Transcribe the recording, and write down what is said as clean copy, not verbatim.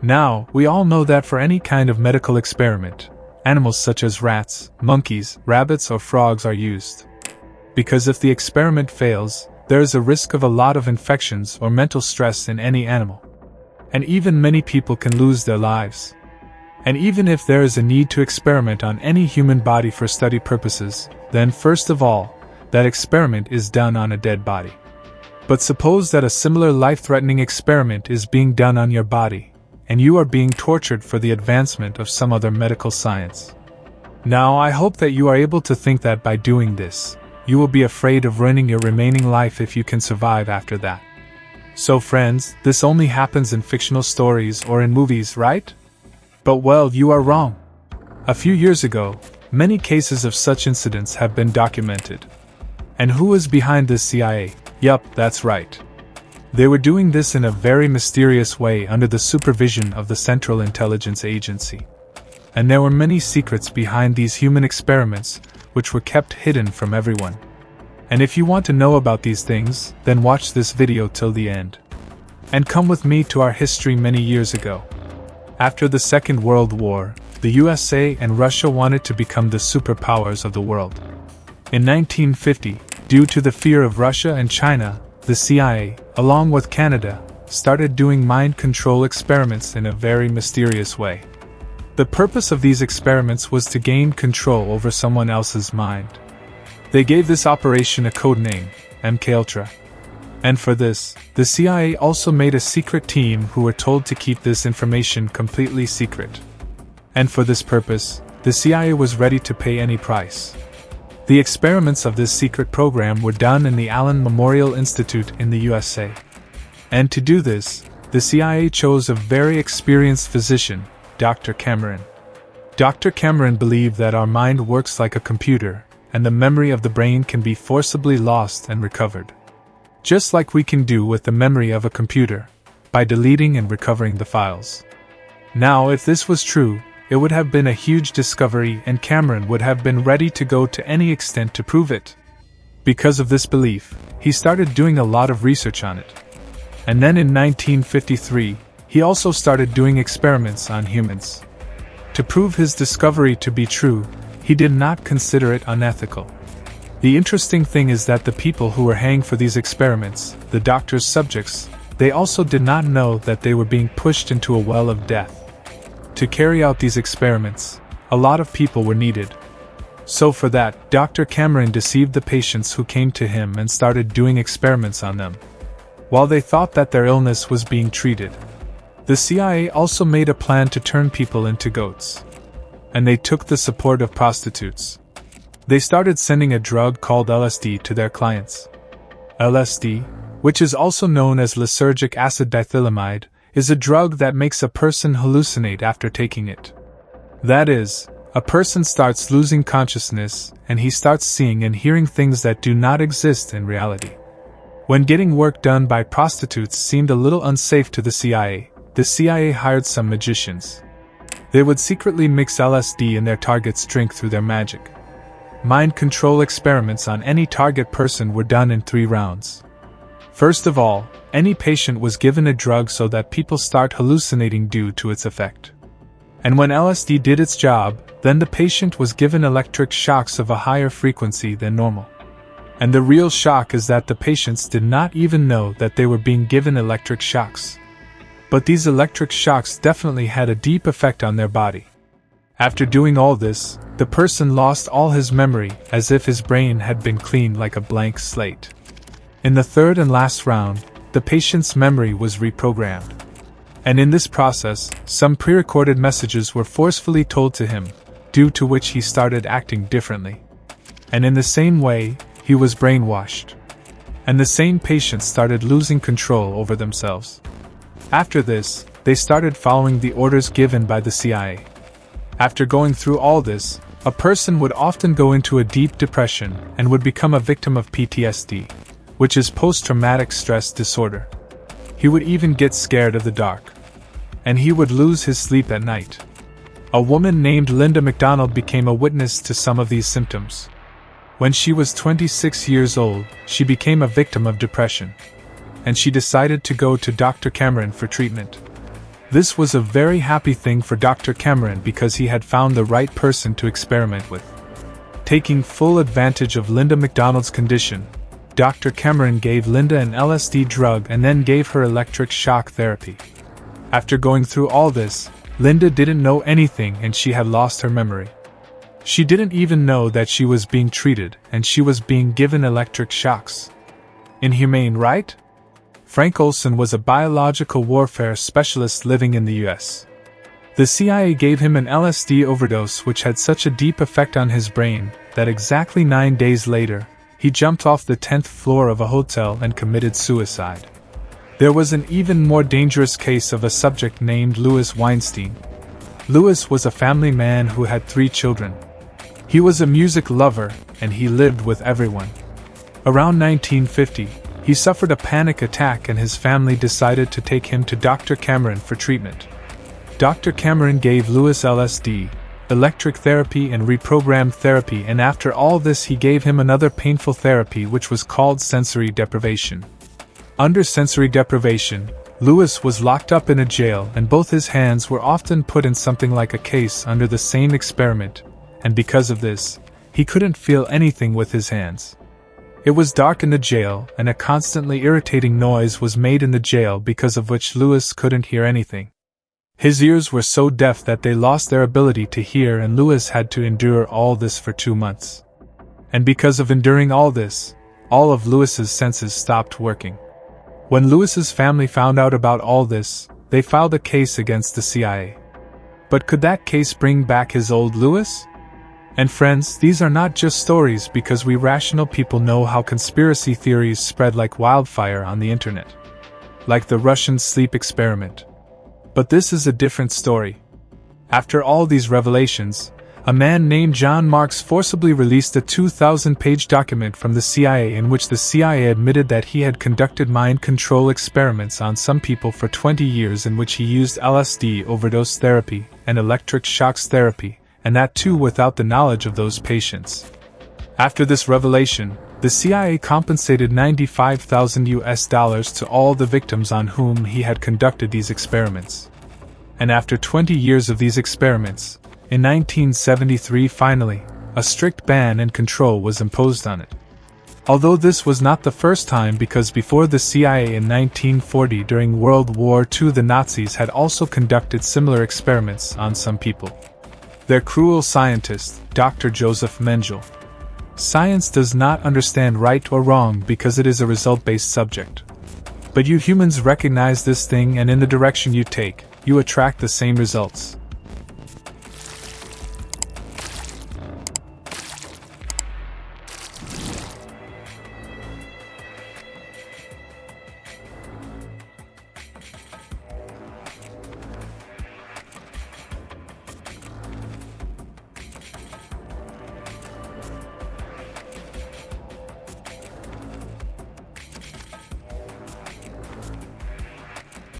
Now, we all know that for any kind of medical experiment, animals such as rats, monkeys, rabbits, or frogs are used. Because if the experiment fails, there is a risk of a lot of infections or mental stress in any animal. And even many people can lose their lives. And even if there is a need to experiment on any human body for study purposes, then first of all, that experiment is done on a dead body. But suppose that a similar life-threatening experiment is being done on your body, and you are being tortured for the advancement of some other medical science. Now, I hope that you are able to think that by doing this, you will be afraid of ruining your remaining life if you can survive after that. So friends, this only happens in fictional stories or in movies, right? But well, you are wrong. A few years ago, many cases of such incidents have been documented. And who is behind this CIA? Yup, that's right. They were doing this in a very mysterious way under the supervision of the Central Intelligence Agency. And there were many secrets behind these human experiments, which were kept hidden from everyone. And if you want to know about these things, then watch this video till the end. And come with me to our history many years ago. After the Second World War, the USA and Russia wanted to become the superpowers of the world. In 1950, due to the fear of Russia and China, the CIA, along with Canada, started doing mind control experiments in a very mysterious way. The purpose of these experiments was to gain control over someone else's mind. They gave this operation a code name, MKUltra. And for this, the CIA also made a secret team who were told to keep this information completely secret. And for this purpose, the CIA was ready to pay any price. The experiments of this secret program were done in the Allen Memorial Institute in the USA. And to do this, the CIA chose a very experienced physician, Dr. Cameron. Dr. Cameron believed that our mind works like a computer, and the memory of the brain can be forcibly lost and recovered. Just like we can do with the memory of a computer, by deleting and recovering the files. Now, if this was true, it would have been a huge discovery and Cameron would have been ready to go to any extent to prove it. Because of this belief, he started doing a lot of research on it. And then in 1953, he also started doing experiments on humans. To prove his discovery to be true, he did not consider it unethical. The interesting thing is that the people who were hanged for these experiments, the doctor's subjects, they also did not know that they were being pushed into a well of death. To carry out these experiments, a lot of people were needed. So for that, Dr. Cameron deceived the patients who came to him and started doing experiments on them, while they thought that their illness was being treated. The CIA also made a plan to turn people into goats. And they took the support of prostitutes. They started sending a drug called LSD to their clients. LSD, which is also known as lysergic acid dithylamide, is a drug that makes a person hallucinate after taking it. That is, a person starts losing consciousness and he starts seeing and hearing things that do not exist in reality. When getting work done by prostitutes seemed a little unsafe to the CIA hired some magicians. They would secretly mix LSD in their target's drink through their magic. Mind control experiments on any target person were done in 3 rounds. First of all, any patient was given a drug so that people start hallucinating due to its effect. And when LSD did its job, then the patient was given electric shocks of a higher frequency than normal. And the real shock is that the patients did not even know that they were being given electric shocks. But these electric shocks definitely had a deep effect on their body. After doing all this, the person lost all his memory as if his brain had been cleaned like a blank slate. In the 3rd and last round, the patient's memory was reprogrammed. And in this process, some pre-recorded messages were forcefully told to him, due to which he started acting differently. And in the same way, he was brainwashed. And the same patients started losing control over themselves. After this, they started following the orders given by the CIA. After going through all this, a person would often go into a deep depression and would become a victim of PTSD, which is post-traumatic stress disorder. He would even get scared of the dark. And he would lose his sleep at night. A woman named Linda McDonald became a witness to some of these symptoms. When she was 26 years old, she became a victim of depression. And she decided to go to Dr. Cameron for treatment. This was a very happy thing for Dr. Cameron because he had found the right person to experiment with. Taking full advantage of Linda McDonald's condition, Dr. Cameron gave Linda an LSD drug and then gave her electric shock therapy. After going through all this, Linda didn't know anything and she had lost her memory. She didn't even know that she was being treated and she was being given electric shocks. Inhumane, right? Frank Olson was a biological warfare specialist living in the US. The CIA gave him an LSD overdose which had such a deep effect on his brain that exactly 9 days later, he jumped off the 10th floor of a hotel and committed suicide. There was an even more dangerous case of a subject named Louis Weinstein. Louis was a family man who had 3 children. He was a music lover, and he lived with everyone. Around 1950, he suffered a panic attack and his family decided to take him to Dr. Cameron for treatment. Dr. Cameron gave Louis LSD, electric therapy and reprogrammed therapy, and after all this he gave him another painful therapy which was called sensory deprivation. Under sensory deprivation, Louis was locked up in a jail and both his hands were often put in something like a case under the same experiment, and because of this, he couldn't feel anything with his hands. It was dark in the jail and a constantly irritating noise was made in the jail because of which Louis couldn't hear anything. His ears were so deaf that they lost their ability to hear and Louis had to endure all this for 2 months. And because of enduring all this, all of Louis's senses stopped working. When Louis's family found out about all this, they filed a case against the CIA. But could that case bring back his old Louis? And friends, these are not just stories because we rational people know how conspiracy theories spread like wildfire on the internet. Like the Russian sleep experiment. But this is a different story. After all these revelations, a man named John Marks forcibly released a 2,000-page document from the CIA in which the CIA admitted that he had conducted mind control experiments on some people for 20 years in which he used LSD overdose therapy and electric shocks therapy, and that too without the knowledge of those patients. After this revelation, the CIA compensated $95,000 to all the victims on whom he had conducted these experiments. And after 20 years of these experiments, in 1973 finally, a strict ban and control was imposed on it. Although this was not the first time because before the CIA in 1940 during World War II the Nazis had also conducted similar experiments on some people. Their cruel scientist, Dr. Joseph Mengele. Science does not understand right or wrong because it is a result-based subject. But you humans recognize this thing and in the direction you take, you attract the same results.